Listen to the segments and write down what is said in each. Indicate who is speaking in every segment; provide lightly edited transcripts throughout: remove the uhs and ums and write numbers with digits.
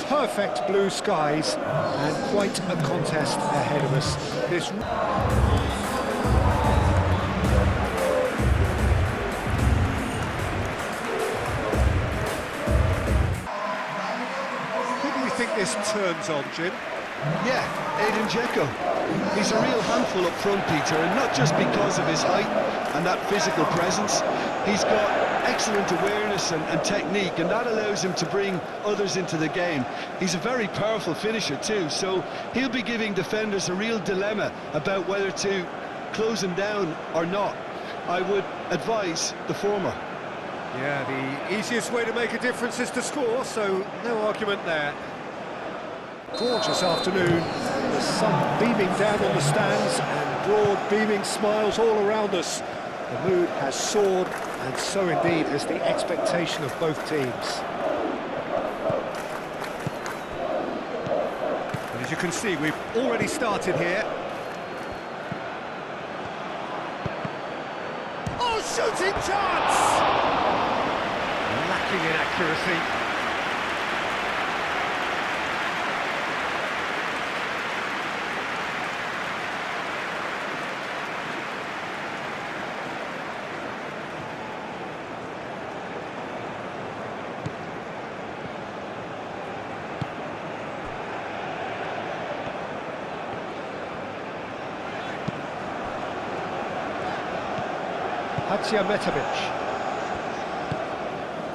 Speaker 1: perfect blue skies and quite a contest ahead of us. Who do you think this turns on, Jim?
Speaker 2: Yeah, Aiden Dzeko. He's a real handful up front, Peter, and not just because of his height and that physical presence. He's got excellent awareness and technique, and that allows him to bring others into the game. He's a very powerful finisher too, so he'll be giving defenders a real dilemma about whether to close him down or not. I would advise the former.
Speaker 1: Yeah, the easiest way to make a difference is to score, so no argument there. Gorgeous afternoon, the sun beaming down on the stands and broad beaming smiles all around us. The mood has soared, and so indeed has the expectation of both teams. And as you can see, we've already started here. Oh, shooting chance! Lacking in accuracy.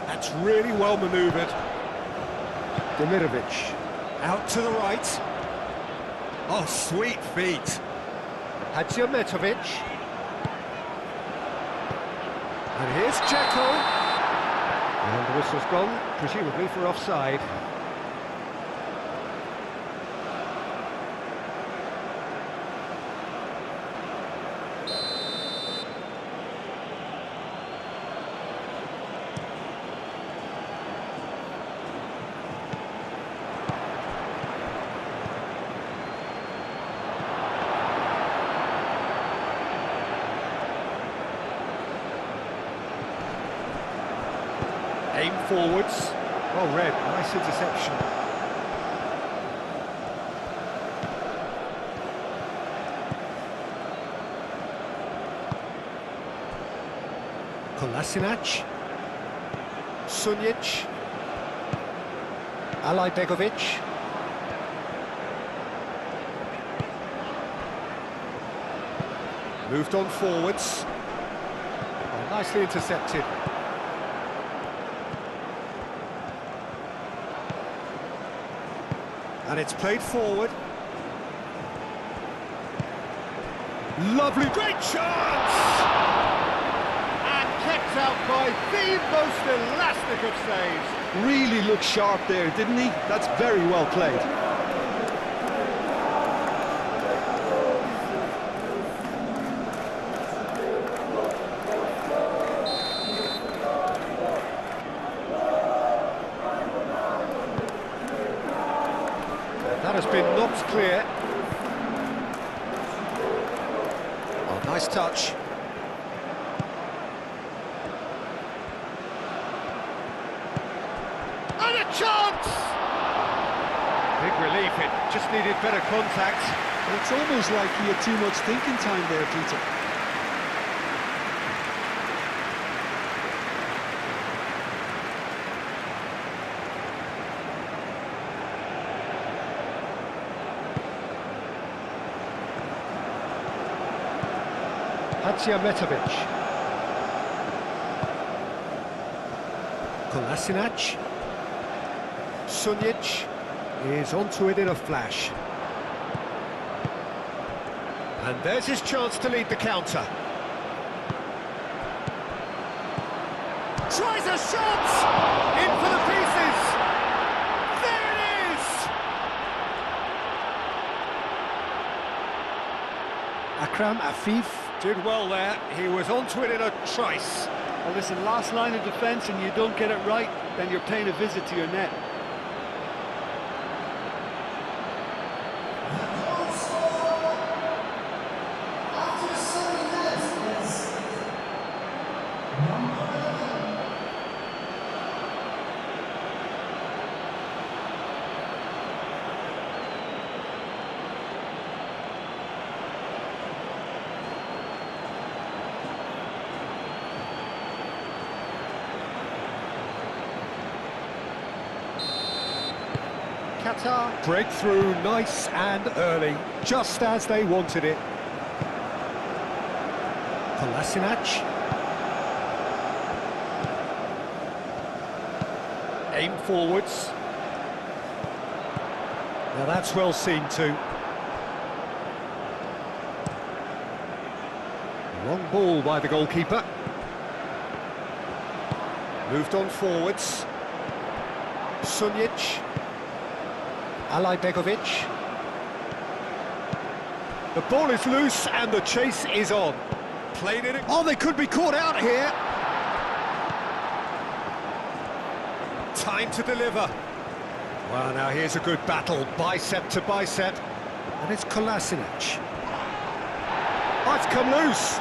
Speaker 1: That's really well manoeuvred. Demirovic, out to the right. Oh, sweet feet. Hadjiametovic. And here's Dzeko. And the whistle's gone, presumably for offside. Aim forwards. Well read, nice interception. Kolasinac. Sunjic. Alajbegovic. Moved on forwards. Oh, nicely intercepted. And it's played forward. Lovely, great chance! And kept out by the most elastic of saves.
Speaker 2: Really looked sharp there, didn't he? That's very well played.
Speaker 1: That has been knocked clear. Oh, nice touch. And a chance! Big relief, it just needed better contact.
Speaker 2: It's almost like he had too much thinking time there, Peter.
Speaker 1: Hadjiametovic. Kolasinac. Sunjic is onto it in a flash. And there's his chance to lead the counter. Tries a shot! In for the pieces! There it is! Akram Afif did well there. He was onto it in a trice.
Speaker 3: Well, listen, last line of defence and you don't get it right, then you're paying a visit to your net. QATAR.
Speaker 1: Breakthrough, nice and early, just as they wanted it. Kolasinac. Aim forwards. Now that's well seen too. Wrong ball by the goalkeeper. Moved on forwards. Sunjic. Alajbegovic. The ball is loose and the chase is on. Played it. Oh, they could be caught out here. Time to deliver. Well, now here's a good battle, bicep to bicep. And it's Kolasinac. Oh, it's come loose.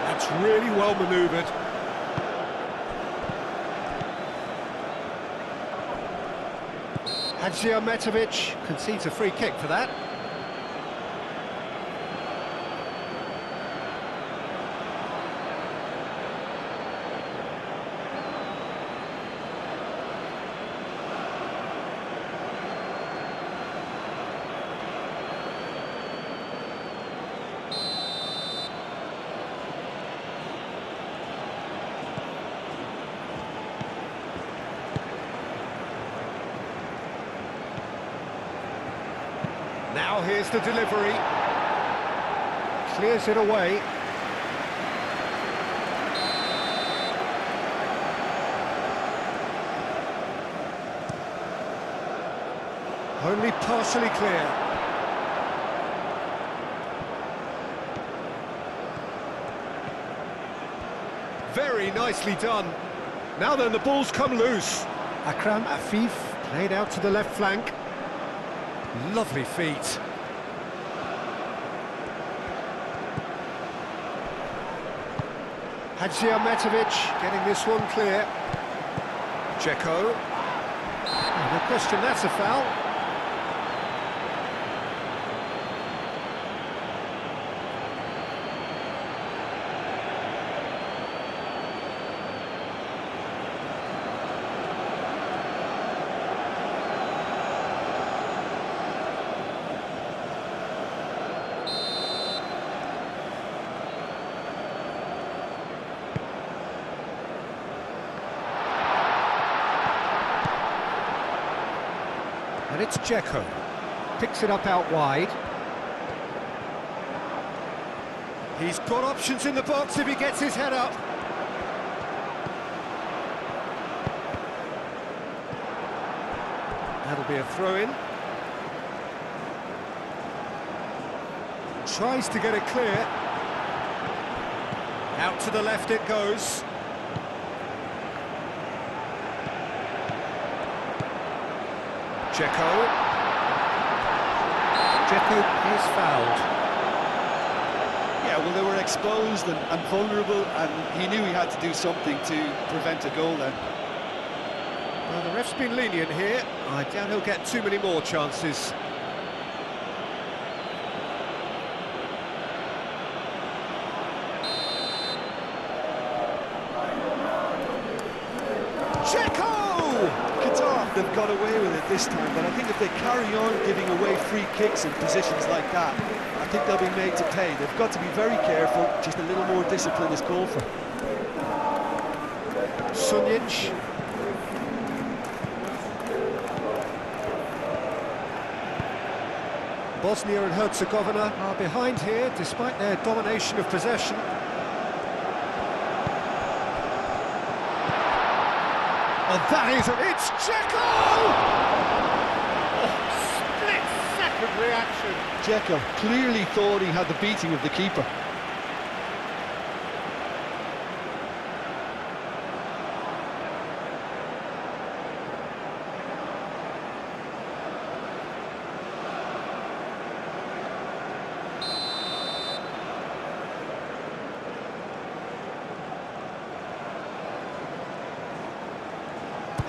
Speaker 1: That's really well manoeuvred. Hadžiahmetović concedes a free kick for that. Now here's the delivery. Clears it away. Only partially clear. Very nicely done. Now then, the ball's come loose. Akram Afif played out to the left flank. Lovely feet. Hadžiahmetović getting this one clear. Dzeko. No question, that's a foul. And it's Dzeko. Picks it up out wide. He's got options in the box if he gets his head up. That'll be a throw-in. Tries to get it clear. Out to the left it goes. Dzeko is fouled.
Speaker 3: Yeah, well, they were exposed and vulnerable, and he knew he had to do something to prevent a goal then.
Speaker 1: Well, the ref's been lenient here. I doubt he'll get too many more chances. Dzeko!
Speaker 2: They've got away with it this time, but I think if they carry on giving away free kicks in positions like that, I think they'll be made to pay. They've got to be very careful. Just a little more discipline is called for.
Speaker 1: Sunjic. Bosnia and Herzegovina are behind here despite their domination of possession. Oh, that is it! It's Dzeko! Oh, split-second reaction.
Speaker 2: Dzeko clearly thought he had the beating of the keeper.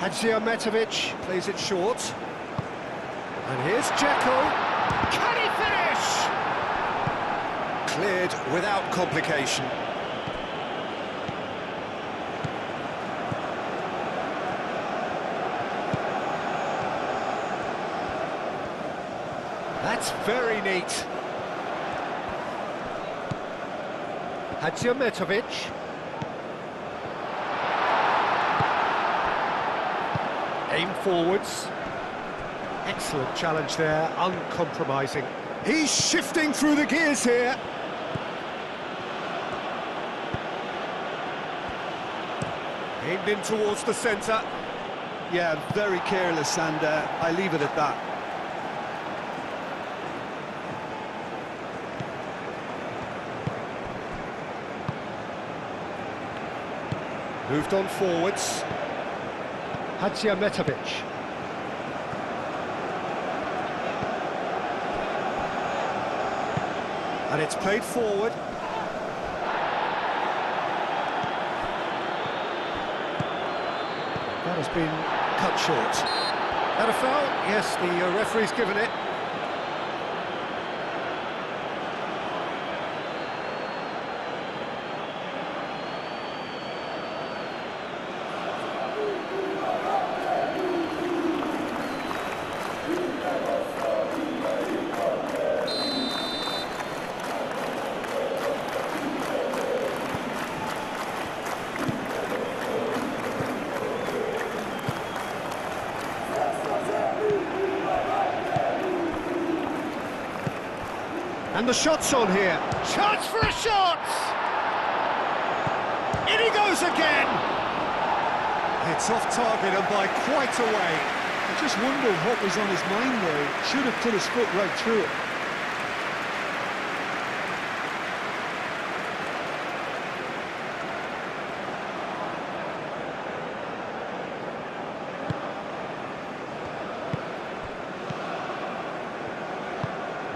Speaker 1: Hadžiahmetović plays it short. And here's Dzeko. Can he finish? Cleared without complication. That's very neat. Hadžiometović. Aim forwards. Excellent challenge there, uncompromising. He's shifting through the gears here. Aimed in towards the centre.
Speaker 2: Yeah, very careless, and I leave it at that.
Speaker 1: Moved on forwards. Hadžiometović. And it's played forward. That has been cut short. That a foul? Yes, the referee's given it. And the shot's on here. Chance for a shot! In he goes again! It's off target and by quite a way.
Speaker 2: I just wonder what was on his mind there. He should have put his foot right through it.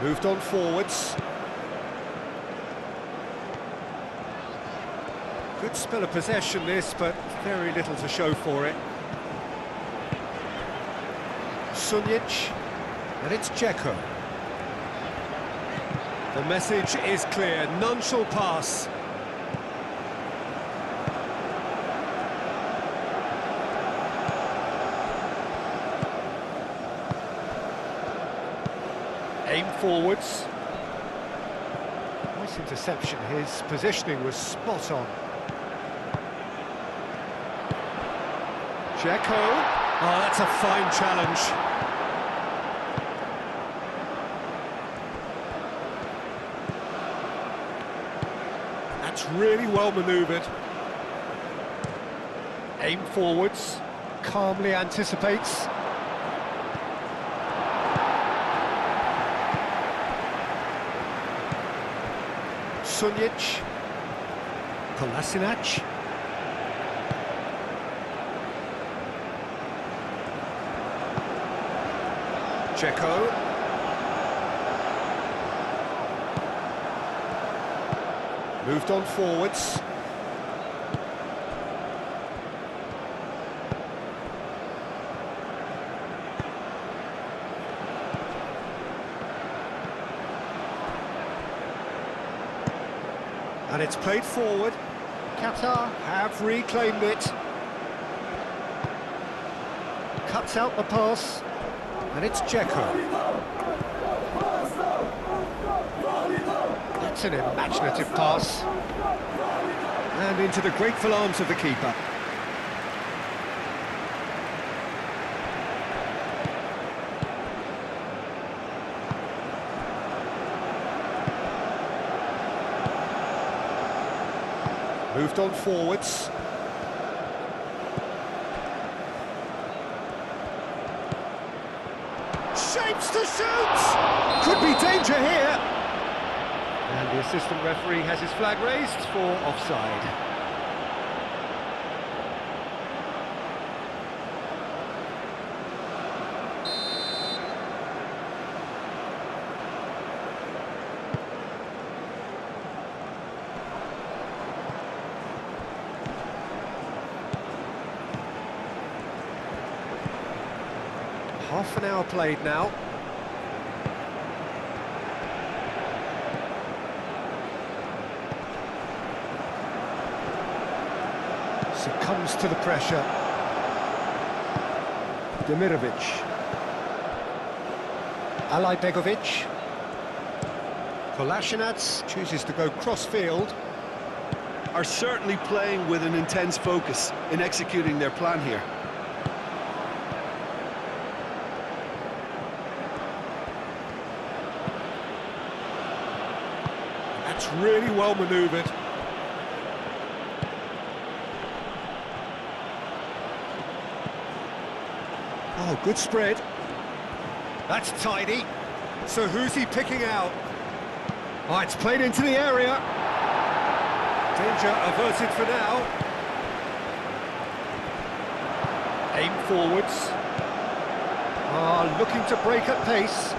Speaker 1: Moved on forwards. Good spell of possession this, but very little to show for it. Sunic, and it's Dzeko. The message is clear, none shall pass. Aim forwards. Nice interception, his positioning was spot on. Dzeko. Oh, that's a fine challenge. That's really well manoeuvred. Aim forwards, calmly anticipates. Sunic, Kolasinac. Dzeko. Moved on forwards. And it's played forward. Qatar have reclaimed it. Cuts out the pass. And it's Dzeko. That's an imaginative pass. And into the grateful arms of the keeper. Moved on forwards. Shapes to shoot! Could be danger here. And the assistant referee has his flag raised for offside. Half an hour played now. Succumbs to the pressure. Demirovic. Begovic. Kolasinac chooses to go cross-field.
Speaker 2: Are certainly playing with an intense focus in executing their plan here.
Speaker 1: That's really well manoeuvred. Oh, good spread. That's tidy. So who's he picking out? Oh, it's played into the area. Danger averted for now. Aim forwards. Looking to break at pace.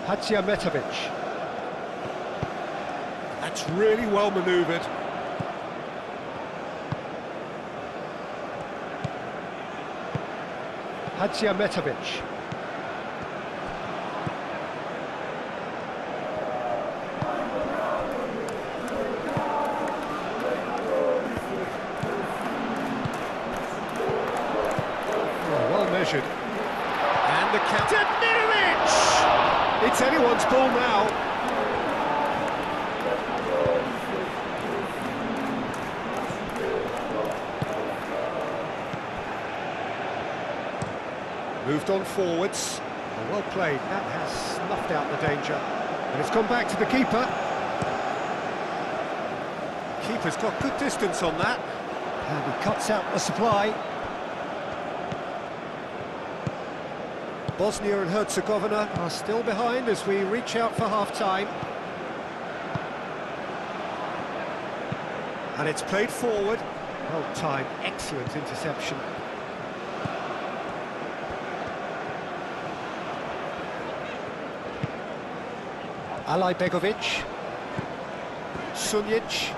Speaker 1: Hadziametovic. That's really well manoeuvred. Hadziametovic. Well measured. And the counter. Mirovic! It's anyone's ball now. Moved on forwards. Well played. That has snuffed out the danger. And it's gone back to the keeper. Keeper's got good distance on that. And he cuts out the supply. Bosnia and Herzegovina are still behind as we reach out for half-time. And it's played forward. Well timed, excellent interception. Begovic. Sunjic.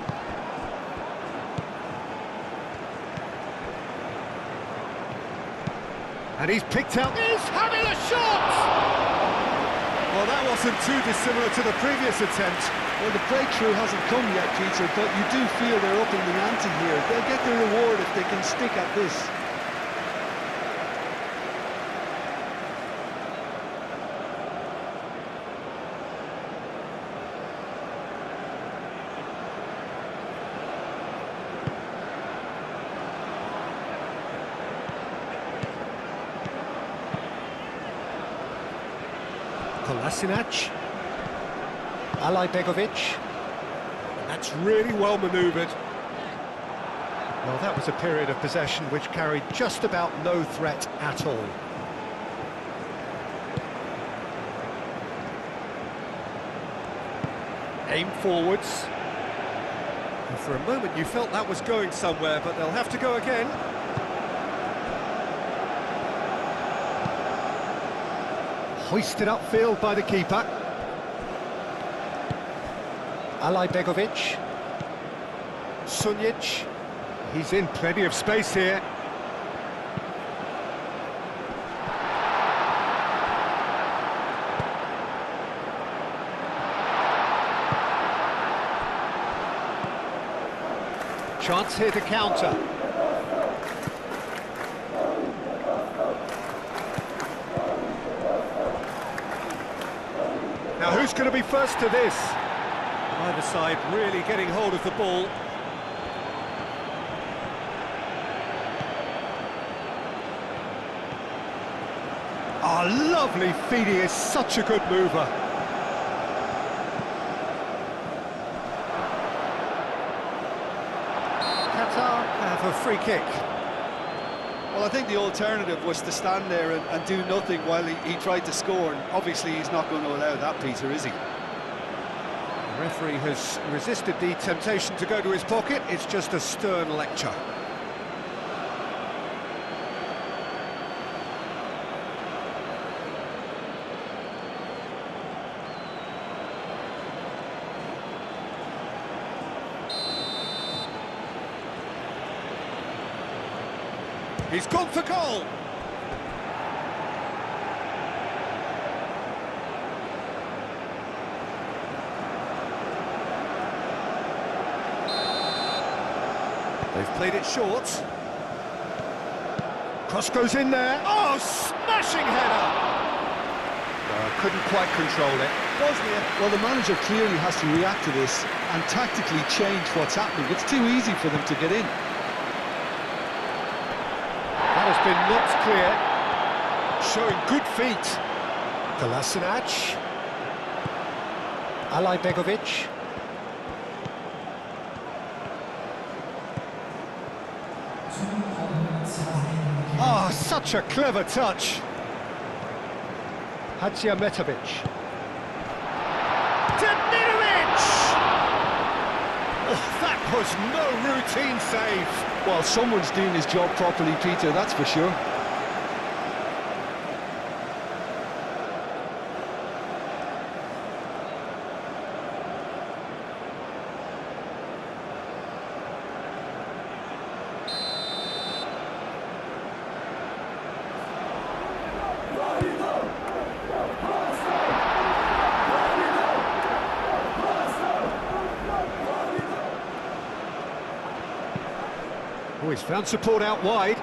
Speaker 1: And he's picked out. He's having a shot! Well, that wasn't too dissimilar to the previous attempt.
Speaker 2: Well, the breakthrough hasn't come yet, Peter, but you do feel they're upping the ante here. They'll get the reward if they can stick at this.
Speaker 1: Kolasinac. Begovic. That's really well manoeuvred. Well, that was a period of possession which carried just about no threat at all. Aim forwards. And for a moment you felt that was going somewhere, but they'll have to go again. Hoisted upfield by the keeper. Begovic. Sunjic. He's in plenty of space here. Chance here to counter. Now who's going to be first to this? Either side really getting hold of the ball. Oh, lovely feed, he is such a good mover. Qatar have a free kick.
Speaker 3: Well, I think the alternative was to stand there and do nothing while he tried to score, and obviously he's not going to allow that, Peter, is he?
Speaker 1: The referee has resisted the temptation to go to his pocket. It's just a stern lecture. He's gone for goal. They've played it short. Cross goes in there. Oh, smashing header! couldn't quite control it.
Speaker 3: Bosnia,
Speaker 2: Well, the manager clearly has to react to this and tactically change what's happening. It's too easy for them to get in.
Speaker 1: That has been knocked clear, showing good feet. Kolasinac. Begovic. Ah, such a clever touch. Metovic. Demirovic! Oh, that was no routine save.
Speaker 2: Well, someone's doing his job properly, Peter, that's for sure.
Speaker 1: Oh, he's found support out wide.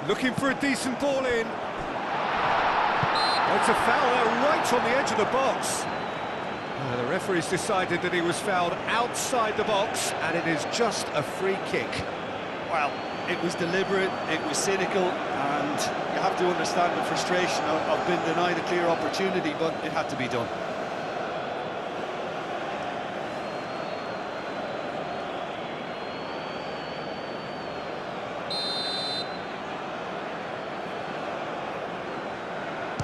Speaker 1: Looking for a decent ball in. Oh, it's a foul there right on the edge of the box. The referee's decided that he was fouled outside the box, and it is just a free kick.
Speaker 3: well, it was deliberate, it was cynical, and you have to understand the frustration of being denied a clear opportunity, but it had to be done.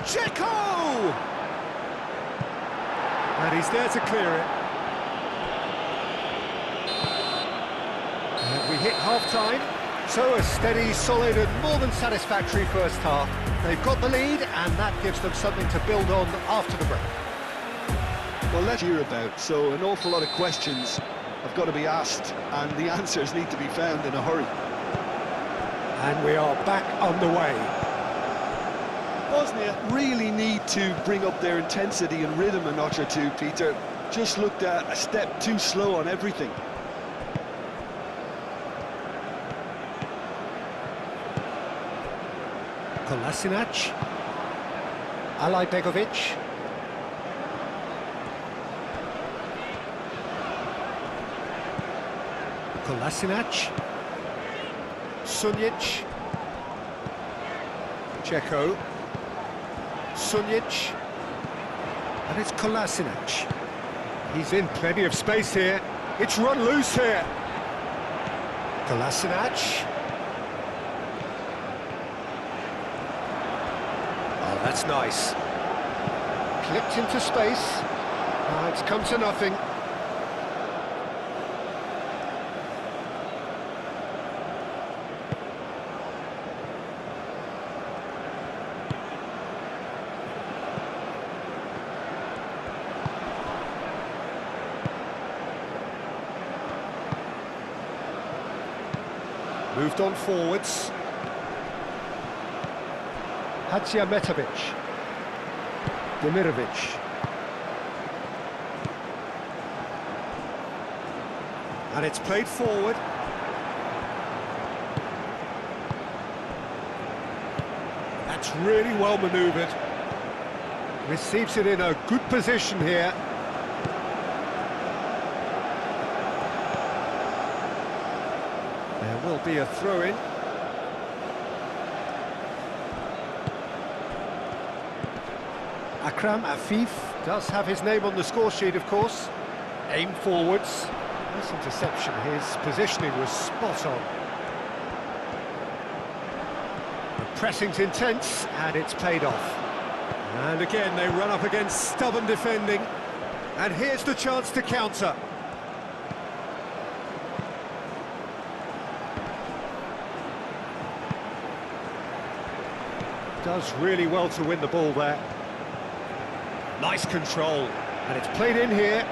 Speaker 1: Checo! And he's there to clear it. And we hit half-time. So a steady, solid and more than satisfactory first half. They've got the lead and that gives them something to build on after the break.
Speaker 2: Well, let's hear about, so an awful lot of questions have got to be asked and the answers need to be found in a hurry.
Speaker 1: And we are back underway.
Speaker 2: Bosnia really need to bring up their intensity and rhythm a notch or two, Peter. Just looked a step too slow on everything.
Speaker 1: Kolasinac. Begovic. Kolasinac. Sunjic. Checo. Sunjic. And it's Kolasinac. He's in plenty of space here. It's run loose here. Kolasinac. Oh, that's nice. Clipped into space. It's come to nothing. Moved on forwards. Metovic. Demirovic. And it's played forward. That's really well manoeuvred. Receives it in a good position here. There will be a throw-in. Akram Afif does have his name on the score sheet, of course. Aim forwards. This interception, his positioning was spot on. The pressing's intense, and it's paid off. And again, they run up against stubborn defending. And here's the chance to counter. Does really well to win the ball there. Nice control, and it's played in here.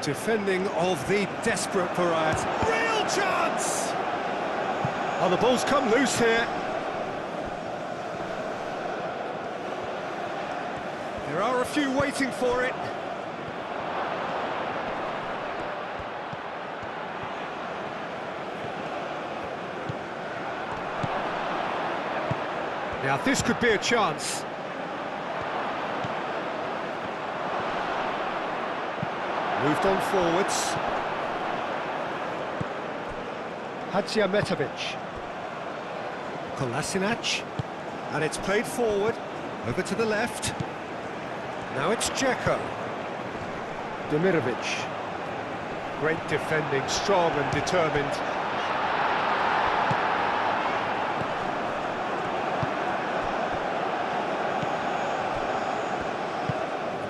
Speaker 1: Defending of the desperate variety. Real chance! Oh, the ball's come loose here. There are a few waiting for it. Now this could be a chance. Moved on forwards. Hadžiahmetović. Kolasinac. And it's played forward. Over to the left. Now it's Dzeko. Demirovic. Great defending, strong and determined.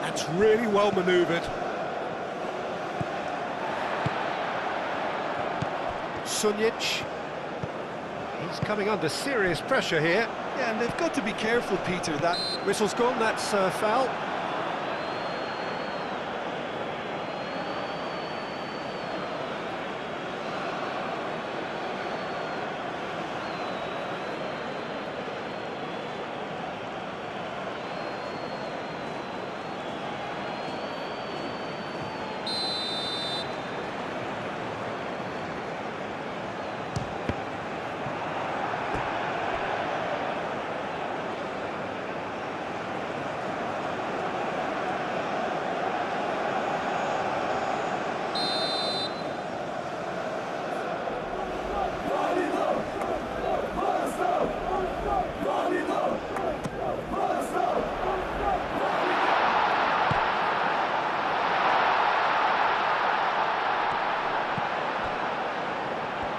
Speaker 1: That's really well manoeuvred. Sunjic. He's coming under serious pressure here.
Speaker 3: Yeah, and they've got to be careful, Peter, that...
Speaker 1: Whistle's gone, that's foul.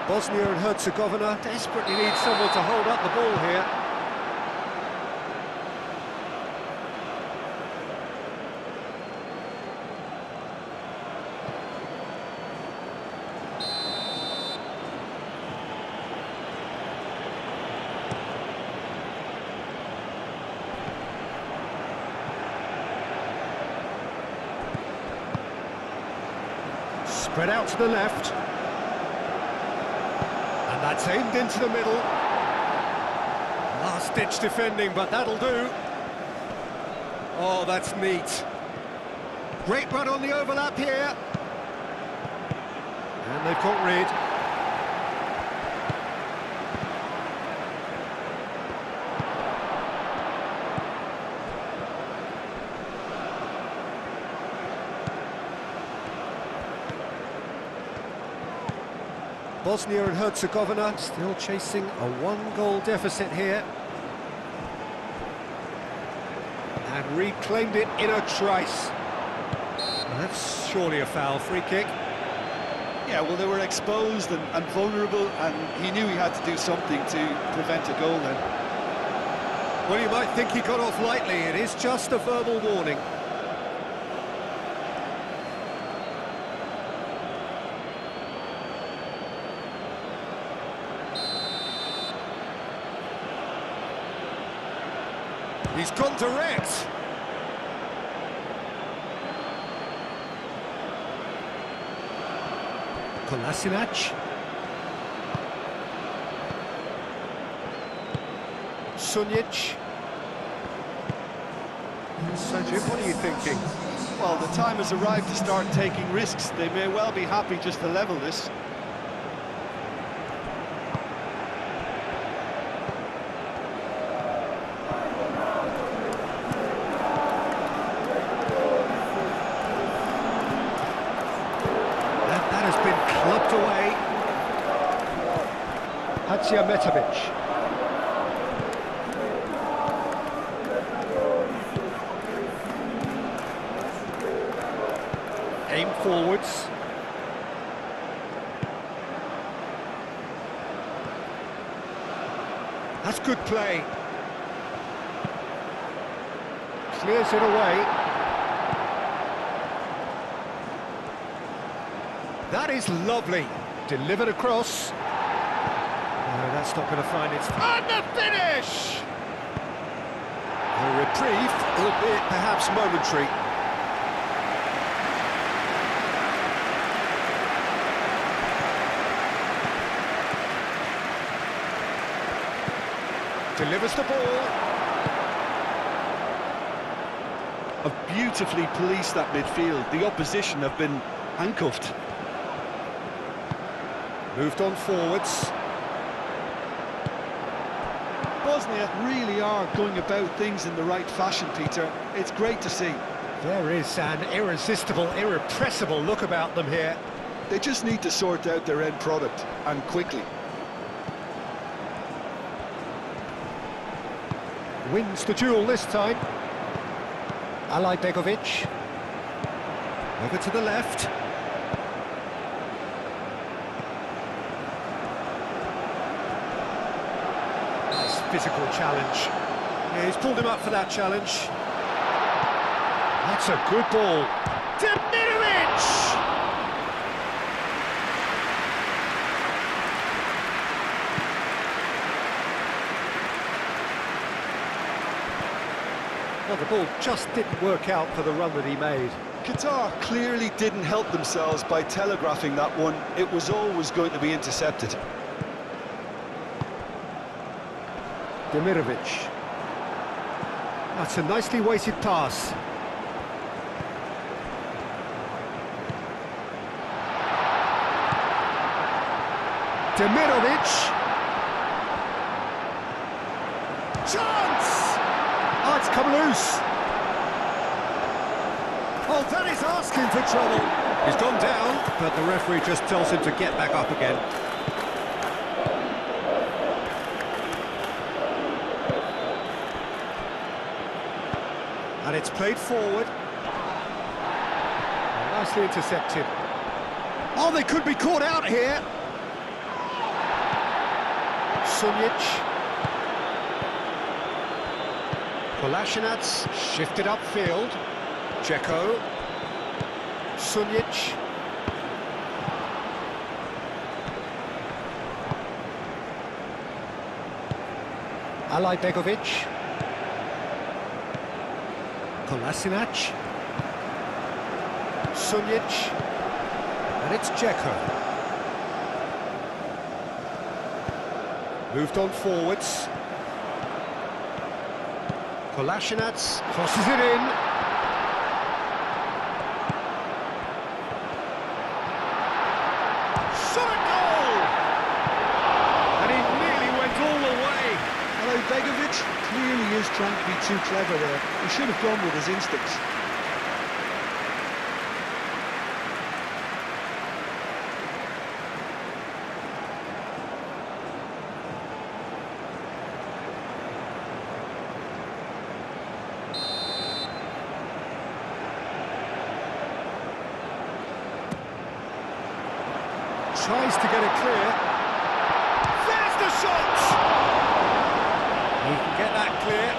Speaker 1: Bosnia and Herzegovina desperately need someone to hold up the ball here. Spread out to the left. That's aimed into the middle. Last-ditch defending, but that'll do. Oh, that's neat. Great run on the overlap here. And they've got rid. Bosnia and Herzegovina still chasing a one-goal deficit here. And reclaimed it in a trice. Well, that's surely a foul, free kick.
Speaker 3: Yeah, well, they were exposed and vulnerable, and he knew he had to do something to prevent a goal then.
Speaker 1: Well, you might think he got off lightly. It is just a verbal warning. He's gone direct. Kolasinac. Sunjic. So, Jim, what are you thinking?
Speaker 3: Well, the time has arrived to start taking risks. They may well be happy just to level this.
Speaker 1: Clubbed away. Hadžiahmetović. Aim forwards. That's good play. Clears it away. That is lovely. Delivered across. No, that's not going to find its... And the finish! A reprieve, albeit perhaps momentary. Delivers the ball.
Speaker 3: Have beautifully policed that midfield. The opposition have been handcuffed.
Speaker 1: Moved on forwards.
Speaker 3: Bosnia Bosnia really are going about things in the right fashion, Peter. It's great to see.
Speaker 1: There is an irresistible, irrepressible look about them here.
Speaker 2: They just need to sort out their end product, and quickly.
Speaker 1: Wins the duel this time. Begovic. Over to the left. Nice physical challenge. Yeah, he's pulled him up for that challenge. That's a good ball. Demirovic! Well, the ball just didn't work out for the run that he made.
Speaker 2: Qatar clearly didn't help themselves by telegraphing that one. It was always going to be intercepted.
Speaker 1: Demirovic. That's a nicely weighted pass. Demirovic. Chance! Oh, it's come loose. Oh, that is asking for trouble. He's gone down, but the referee just tells him to get back up again. And it's played forward. And nicely intercepted. Oh, they could be caught out here. Sunjic. Kolasinac shifted upfield. Dzeko. Sunjic. Begovic. Kolasinac. Sunjic. And it's Dzeko. Moved on forwards. Kolasinac crosses it in. Shot a goal! And he nearly went all the way.
Speaker 2: Begovic clearly is trying to be too clever there. He should have gone with his instincts.
Speaker 1: Tries to get it clear. There's the shot! He can get that clear.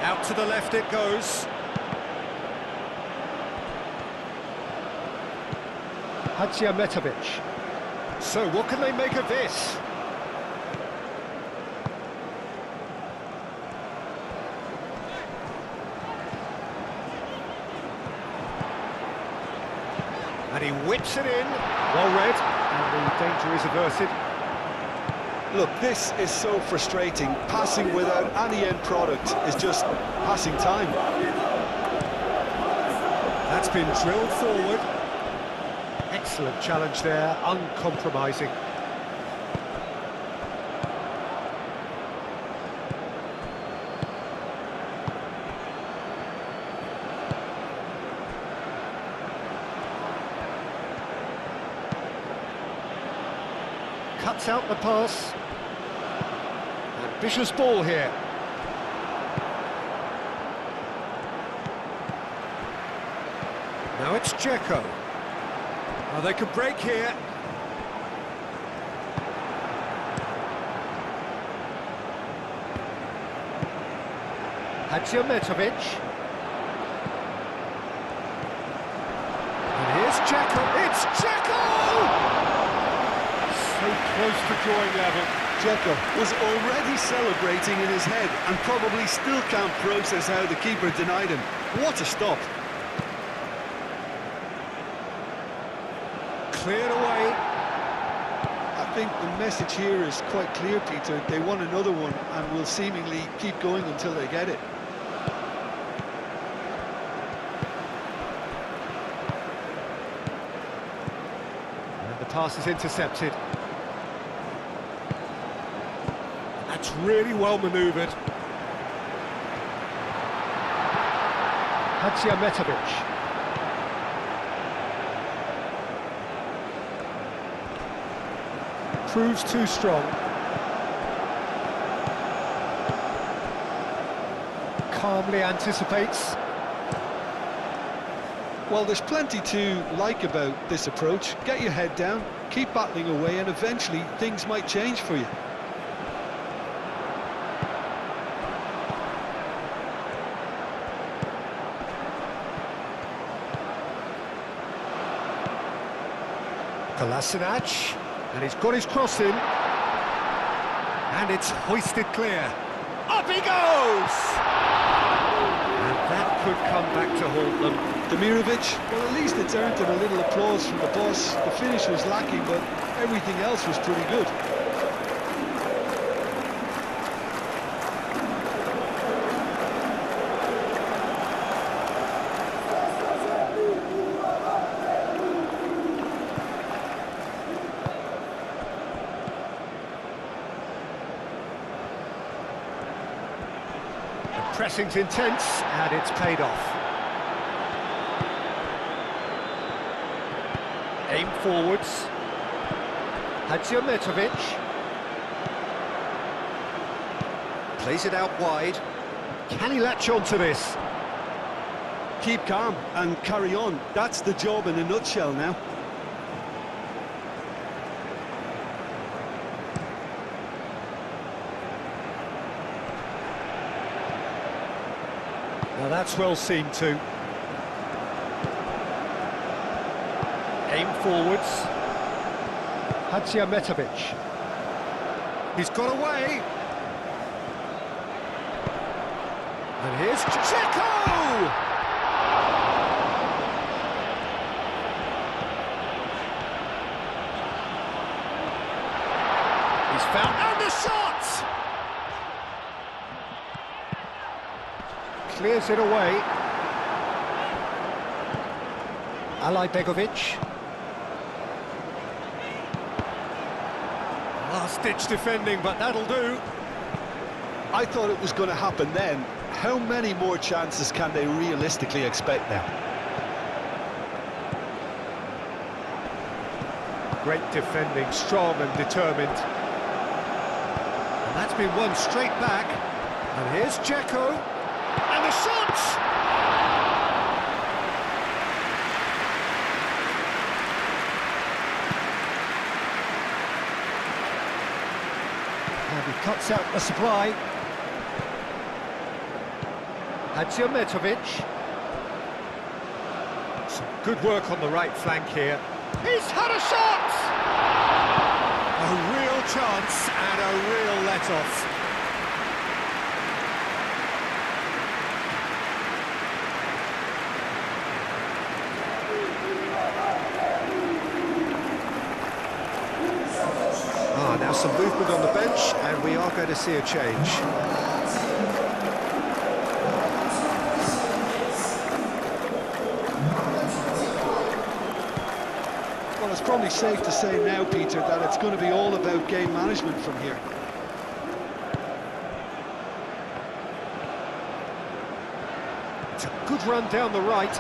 Speaker 1: Out to the left it goes. Hadžiahmetović. So what can they make of this? And he whips it in, well read, and the danger is averted.
Speaker 2: Look, this is so frustrating. Passing without any end product is just passing time.
Speaker 1: That's been drilled forward. Excellent challenge there, uncompromising. Cuts out the pass. Ambitious ball here. Now it's Dzeko. Oh, they could break here. Hadžiahmetović. And here's Dzeko. It's Dzeko! So close to drawing level.
Speaker 2: Dzeko was already celebrating in his head and probably still can't process how the keeper denied him. What a stop.
Speaker 1: Cleared away.
Speaker 3: I think the message here is quite clear, Peter. They want another one and will seemingly keep going until they get it.
Speaker 1: pass is intercepted. That's really well manoeuvred. Metovic. Proves too strong. Calmly anticipates.
Speaker 2: Well, there's plenty to like about this approach. Get your head down, keep battling away, and eventually things might change for you.
Speaker 1: Kolasinac, and he's got his cross in, and it's hoisted clear. Up he goes! And that could come back to haunt them.
Speaker 2: Demirovic, well, at least it's earned him a little applause from the boss. The finish was lacking, but everything else was pretty good.
Speaker 1: Pressing's intense, and it's paid off. Aim forwards. Metovic. Plays it out wide. Can he latch on to this?
Speaker 2: Keep calm and carry on. That's the job in a nutshell now.
Speaker 1: Now that's well seen too. Aim forwards. Metovic. He's got away. And here's Dzeko! He's found, and the shot! Clears it away. Begovic. Last-ditch defending, but that'll do.
Speaker 2: I thought it was going to happen then. How many more chances can they realistically expect now?
Speaker 1: Great defending, strong and determined. And that's been won straight back. And here's Dzeko. And the shot! And he cuts out the supply. Metovic. Some good work on the right flank here. He's had a shot! A real chance and a real let-off. Now some movement on the bench, and we are going to see a change.
Speaker 2: Well, it's probably safe to say now, Peter, that it's going to be all about game management from here.
Speaker 1: It's a good run down the right.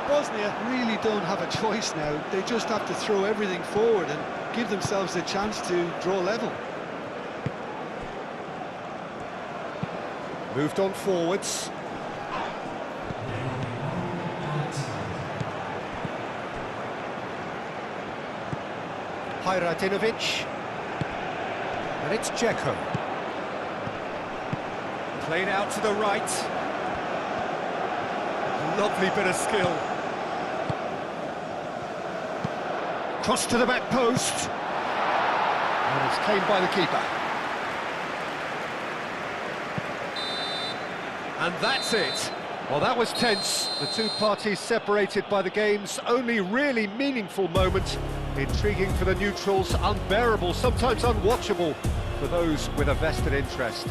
Speaker 2: Bosnia really don't have a choice now. They just have to throw everything forward and give themselves a chance to draw level.
Speaker 1: Moved on forwards. Hajratinovic. And it's Dzeko. Played out to the right. Lovely bit of skill. Cross to the back post. And it's claimed by the keeper. And that's it. Well, that was tense. The two parties separated by the game's only really meaningful moment. Intriguing for the neutrals, unbearable, sometimes unwatchable for those with a vested interest.